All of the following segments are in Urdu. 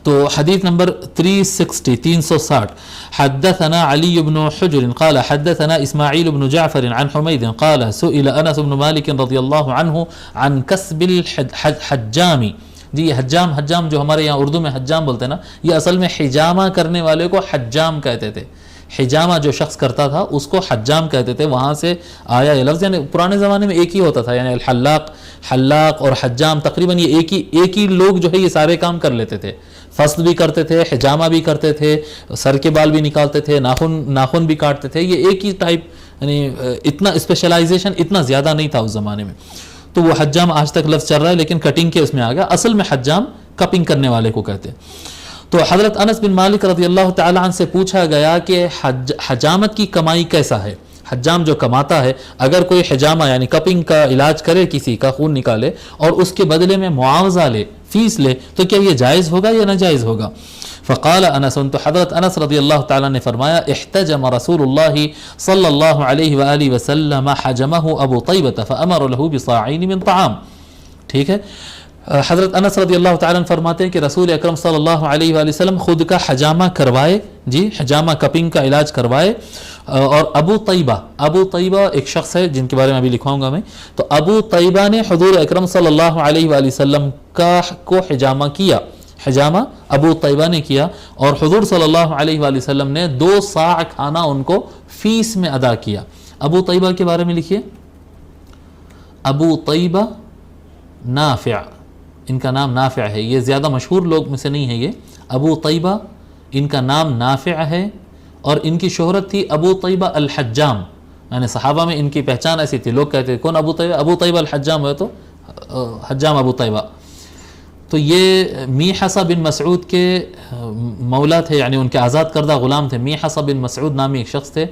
تو حدیث نمبر 360 حدثنا علی بن حجر قال حدثنا اسماعیل بن جعفر عن حمید قال سئل انس بن مالک رضی اللہ عنہ عن کسب الحجام. جی یہ حجام جو ہمارے یہاں اردو میں حجام بولتے ہیں نا، یہ اصل میں حجامہ کرنے والے کو حجام کہتے تھے. حجامہ جو شخص کرتا تھا اس کو حجام کہتے تھے، وہاں سے آیا یہ لفظ. یعنی پرانے زمانے میں ایک ہی ہوتا تھا، یعنی حلاق اور حجام تقریباً یہ ایک ہی لوگ جو ہے یہ سارے کام کر لیتے تھے. فصل بھی کرتے تھے، حجامہ بھی کرتے تھے، سر کے بال بھی نکالتے تھے، ناخن بھی کاٹتے تھے. یہ ایک ہی ٹائپ، یعنی اتنا اسپیشلائزیشن اتنا زیادہ نہیں تھا اس زمانے میں. تو وہ حجام آج تک لفظ چل رہا ہے لیکن کٹنگ کے اس میں آ گیا. اصل میں حجام کپنگ کرنے والے کو کہتے ہیں. تو حضرت انس بن مالک رضی اللہ تعالی عنہ سے پوچھا گیا کہ حجامت کی کمائی کیسا ہے. حجام جو کماتا ہے، اگر کوئی حجامہ یعنی کپنگ کا علاج کرے، کسی کا خون نکالے اور اس کے بدلے میں معاوضہ لے، فیس لے، تو کیا یہ جائز ہوگا یا ناجائز ہوگا؟ فقال انس، تو حضرت انس رضی اللہ تعالیٰ نے فرمایا احتجم رسول اللہ صلی اللہ علیہ وآلہ وسلم حجمہ ابو طیبہ فامر له بصاعین من طعام. ٹھیک ہے، حضرت انس رضی اللہ تعالیٰ عنہ فرماتے ہیں کہ رسول اکرم صلی اللہ علیہ وآلہ وسلم خود کا حجامہ کروائے، جی حجامہ کپنگ کا علاج کروائے. اور ابو طیبہ ایک شخص ہے جن کے بارے میں ابھی لکھواؤں گا میں. تو ابو طیبہ نے حضور اکرم صلی اللہ علیہ وآلہ وسلم کو حجامہ کیا، حجامہ ابو طیبہ نے کیا، اور حضور صلی اللہ علیہ وآلہ وسلم نے 2 صاع کھانا ان کو فیس میں ادا کیا. ابو طیبہ کے بارے میں لکھیے، ابو طیبہ نافع، ان کا نام نافع ہے. یہ زیادہ مشہور لوگ میں سے نہیں ہے. یہ ابو طیبہ ان کا نام نافع ہے، اور ان کی شہرت تھی ابو طیبہ الحجام. یعنی صحابہ میں ان کی پہچان ایسی تھی، لوگ کہتے ہیں کون ابو طیبہ الحجام ہے، تو حجام ابو طیبہ. تو یہ میحصہ بن مسعود کے مولا تھے، یعنی ان کے آزاد کردہ غلام تھے. میحصہ بن مسعود نامی ایک شخص تھے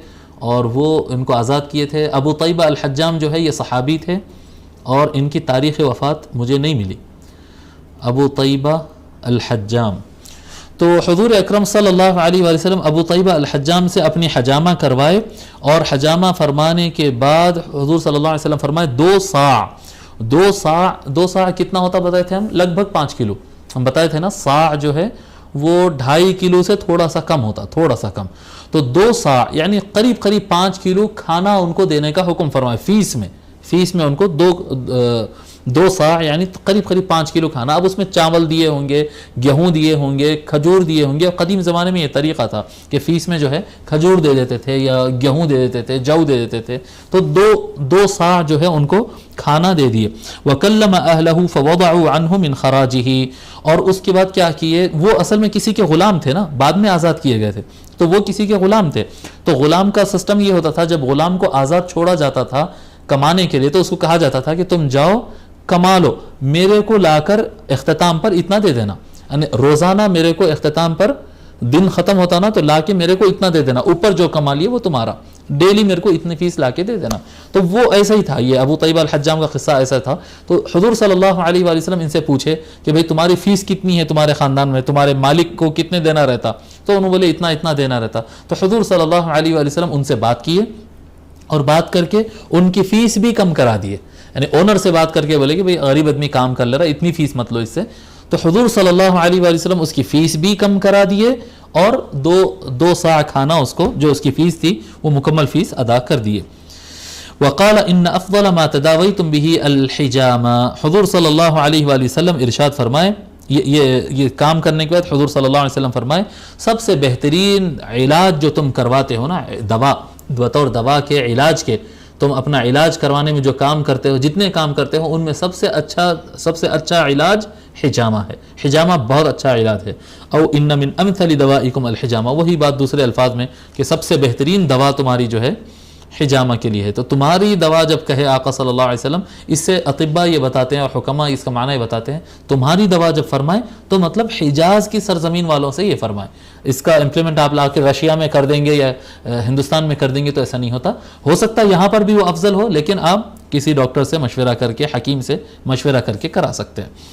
اور وہ ان کو آزاد کیے تھے. ابو طیبہ الحجام جو ہے یہ صحابی تھے اور ان کی تاریخ وفات مجھے نہیں ملی. ابو طیبہ الحجام. تو حضور اکرم صلی اللہ علیہ وآلہ وسلم ابو طیبہ الحجام سے اپنی حجامہ کروائے، اور حجامہ فرمانے کے بعد حضور صلی اللہ علیہ وسلم فرمائے 2 صاع کتنا ہوتا بتائے تھے ہم؟ لگ بھگ 5 کلو. ہم بتائے تھے نا صاع جو ہے وہ 2.5 کلو سے تھوڑا سا کم ہوتا، تھوڑا سا کم. تو 2 صاع یعنی قریب 5 کلو کھانا ان کو دینے کا حکم فرمائے. فیس میں ان کو 2 صاع یعنی قریب 5 کلو کھانا. اب اس میں چاول دیے ہوں گے، گیہوں دیے ہوں گے، کھجور دیے ہوں گے. قدیم زمانے میں یہ طریقہ تھا کہ فیس میں جو ہے کھجور دے دیتے تھے یا گیہوں دے دیتے تھے، جو دے دیتے تھے. تو 2 صاع جو ہے ان کو کھانا دے دیے. وَكَلَّمَ أَهْلَهُ فَوَضَعُوا عَنْهُ مِنْ خَرَاجِهِ. اور اس کے بعد کیا کیے، وہ اصل میں کسی کے غلام تھے نا، بعد میں آزاد کیے گئے تھے. تو وہ کسی کے غلام تھے. تو غلام کا سسٹم یہ ہوتا تھا، جب غلام کو آزاد چھوڑا جاتا تھا کمانے کے لیے تو اس کو کہا جاتا تھا کہ تم جاؤ کما لو، میرے کو لا کر اختتام پر اتنا دے دینا. یعنی روزانہ میرے کو اختتام پر دن ختم ہوتا نا تو لا کے میرے کو اتنا دے دینا، اوپر جو کما لیے وہ تمہارا، ڈیلی میرے کو اتنی فیس لا کے دے دینا. تو وہ ایسا ہی تھا. یہ ابو طیبہ الحجام کا قصہ ایسا تھا. تو حضور صلی اللہ علیہ وآلہ وسلم ان سے پوچھے کہ بھئی تمہاری فیس کتنی ہے تمہارے خاندان میں، تمہارے مالک کو کتنے دینا رہتا؟ تو انہوں بولے اتنا دینا رہتا. تو حضور صلی اللہ علیہ وآلہ وسلم ان سے بات کیے اور بات کر کے ان کی فیس بھی کم کرا دیے. یعنی اونر سے بات کر کے بولے کہ بھئی غریب آدمی کام کر لے رہا، اتنی فیس مت لو اس سے. تو حضور صلی اللہ علیہ وآلہ وسلم اس کی فیس بھی کم کرا دیے اور 2 صاع کھانا اس کو جو اس کی فیس تھی وہ مکمل فیس ادا کر دیے. وقال ان افضل ما تداویتم به الحجامہ. حضور صلی اللہ علیہ وآلہ وسلم ارشاد فرمائے، یہ کام کرنے کے بعد حضور صلی اللہ علیہ وسلم فرمائے سب سے بہترین علاج جو تم کرواتے ہو نا، دوا بطور دوا کے علاج کے تم اپنا علاج کروانے میں جو کام کرتے ہو، جتنے کام کرتے ہو ان میں سب سے اچھا علاج حجامہ ہے. حجامہ بہت اچھا علاج ہے. او ان من امثل دوائکم الحجامہ، وہی بات دوسرے الفاظ میں کہ سب سے بہترین دوا تمہاری جو ہے حجامہ کے لیے ہے. تو تمہاری دوا جب کہے آقا صلی اللہ علیہ وسلم، اس سے اطباء یہ بتاتے ہیں اور حکماء اس کا معنی بتاتے ہیں، تمہاری دوا جب فرمائے تو مطلب حجاز کی سرزمین والوں سے یہ فرمائے. اس کا امپلیمنٹ آپ لا کے رشیا میں کر دیں گے یا ہندوستان میں کر دیں گے تو ایسا نہیں ہوتا. ہو سکتا ہے یہاں پر بھی وہ افضل ہو، لیکن آپ کسی ڈاکٹر سے مشورہ کر کے، حکیم سے مشورہ کر کے کرا سکتے ہیں.